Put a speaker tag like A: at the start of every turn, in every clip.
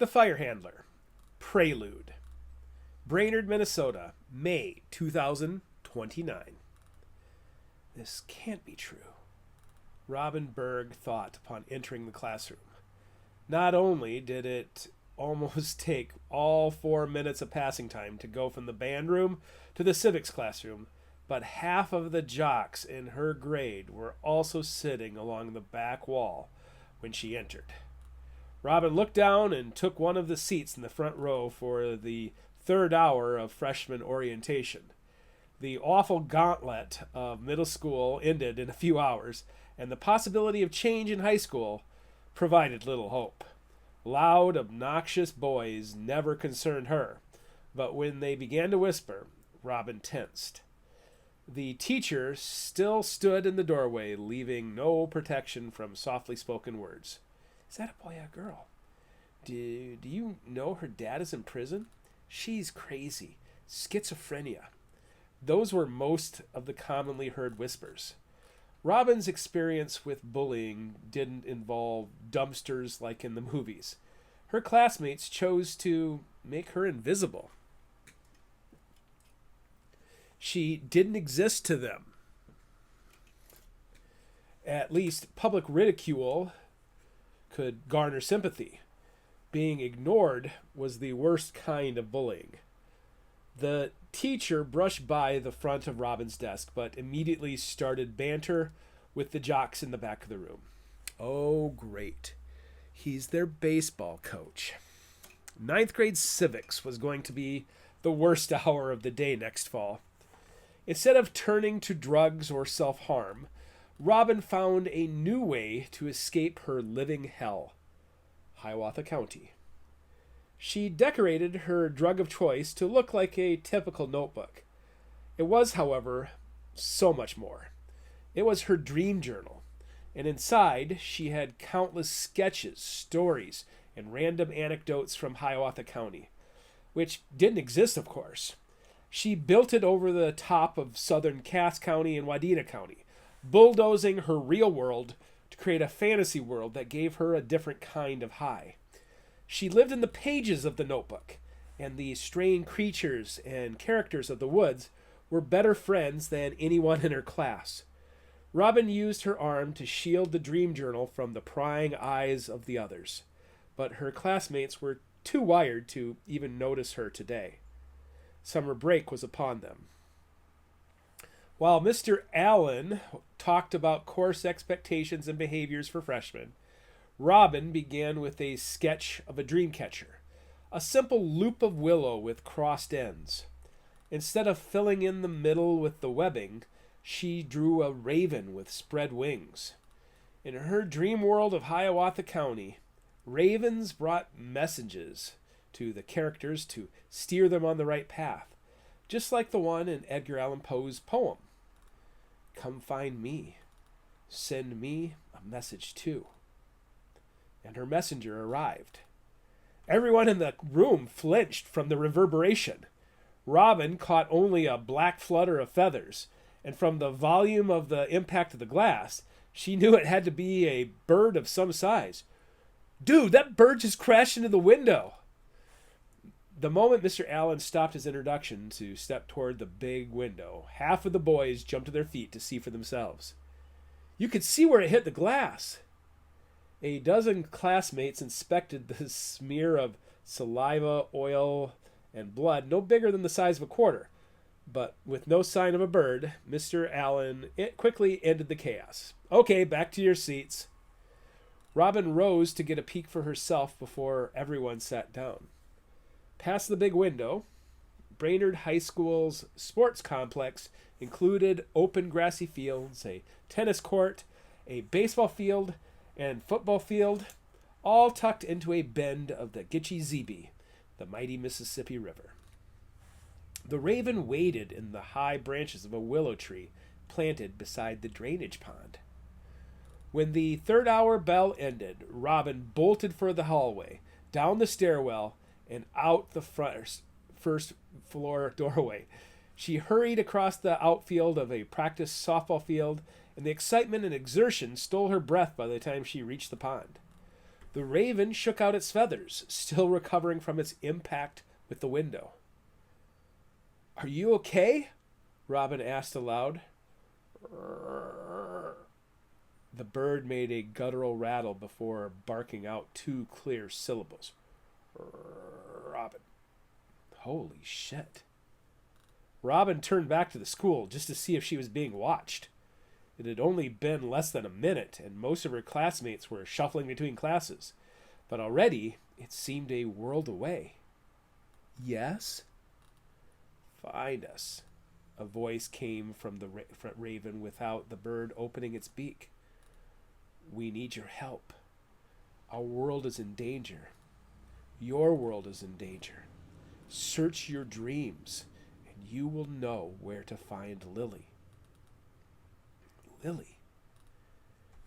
A: The Firehandler-Prelude. Brainerd, Minnesota, May 2029. This can't be true, Robin Berg thought upon entering the classroom. Not only did it almost take all 4 minutes of passing time to go from the band room to the civics classroom, but half of the jocks in her grade were also sitting along the back wall when she entered. Robin looked down and took one of the seats in the front row for the third hour of freshman orientation. The awful gauntlet of middle school ended in a few hours, and the possibility of change in high school provided little hope. Loud, obnoxious boys never concerned her, but when they began to whisper, Robin tensed. The teacher still stood in the doorway, leaving no protection from softly spoken words. Is that a boy or a girl? Do you know her dad is in prison? She's crazy. Schizophrenia. Those were most of the commonly heard whispers. Robin's experience with bullying didn't involve dumpsters like in the movies. Her classmates chose to make her invisible. She didn't exist to them. At least public ridicule could garner sympathy. Being ignored was the worst kind of bullying. The teacher brushed by the front of Robin's desk, but immediately started banter with the jocks in the back of the room. Oh, great. He's their baseball coach. Ninth grade civics was going to be the worst hour of the day next fall. Instead of turning to drugs or self-harm, Robin found a new way to escape her living hell, Hiawatha County. She decorated her drug of choice to look like a typical notebook. It was, however, so much more. It was her dream journal, and inside she had countless sketches, stories, and random anecdotes from Hiawatha County, which didn't exist, of course. She built it over the top of southern Cass County and Wadena County, bulldozing her real world to create a fantasy world that gave her a different kind of high. She lived in the pages of the notebook, and the straying creatures and characters of the woods were better friends than anyone in her class. Robin used her arm to shield the dream journal from the prying eyes of the others, but her classmates were too wired to even notice her today. Summer break was upon them. While Mr. Allen talked about course expectations and behaviors for freshmen, Robin began with a sketch of a dream catcher, a simple loop of willow with crossed ends. Instead of filling in the middle with the webbing, she drew a raven with spread wings. In her dream world of Hiawatha County, ravens brought messages to the characters to steer them on the right path, just like the one in Edgar Allan Poe's poem. Come find me. Send me a message too. And her messenger arrived. Everyone in the room flinched from the reverberation. Robin caught only a black flutter of feathers, and from the volume of the impact of the glass, she knew it had to be a bird of some size. Dude, that bird just crashed into the window. The moment Mr. Allen stopped his introduction to step toward the big window, half of the boys jumped to their feet to see for themselves. You could see where it hit the glass. A dozen classmates inspected the smear of saliva, oil, and blood, no bigger than the size of a quarter. But with no sign of a bird, Mr. Allen quickly ended the chaos. Okay, back to your seats. Robin rose to get a peek for herself before everyone sat down. Past the big window, Brainerd High School's sports complex included open grassy fields, a tennis court, a baseball field, and football field, all tucked into a bend of the Gitche-Zebe, the mighty Mississippi River. The raven waited in the high branches of a willow tree planted beside the drainage pond. When the third hour bell ended, Robin bolted for the hallway, down the stairwell, and out the first floor doorway. She hurried across the outfield of a practice softball field, and the excitement and exertion stole her breath by the time she reached the pond. The raven shook out its feathers, still recovering from its impact with the window. "Are you okay?" Robin asked aloud. The bird made a guttural rattle before barking out 2 clear syllables. "Robin." Holy shit. Robin turned back to the school just to see if she was being watched. It had only been less than a minute, and most of her classmates were shuffling between classes. But already, it seemed a world away. "Yes?" "Find us." A voice came from the raven without the bird opening its beak. "We need your help. Our world is in danger. Your world is in danger. Search your dreams, and you will know where to find Lily." Lily.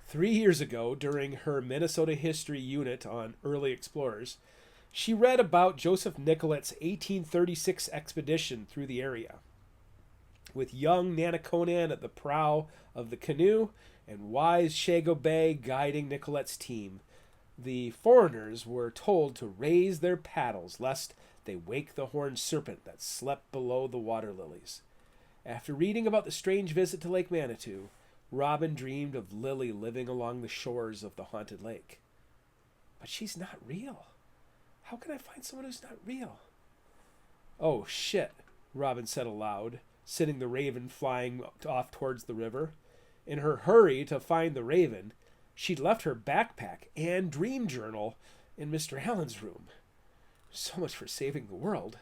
A: 3 years ago, during her Minnesota history unit on early explorers, she read about Joseph Nicolet's 1836 expedition through the area. With young Nanaconan at the prow of the canoe and wise Shago Bay guiding Nicolet's team, the foreigners were told to raise their paddles lest they wake the horned serpent that slept below the water lilies. After reading about the strange visit to Lake Manitou, Robin dreamed of Lily living along the shores of the haunted lake. But she's not real. How can I find someone who's not real? "Oh, shit," Robin said aloud, sending the raven flying off towards the river. In her hurry to find the raven, she'd left her backpack and dream journal in Mr. Allen's room. So much for saving the world.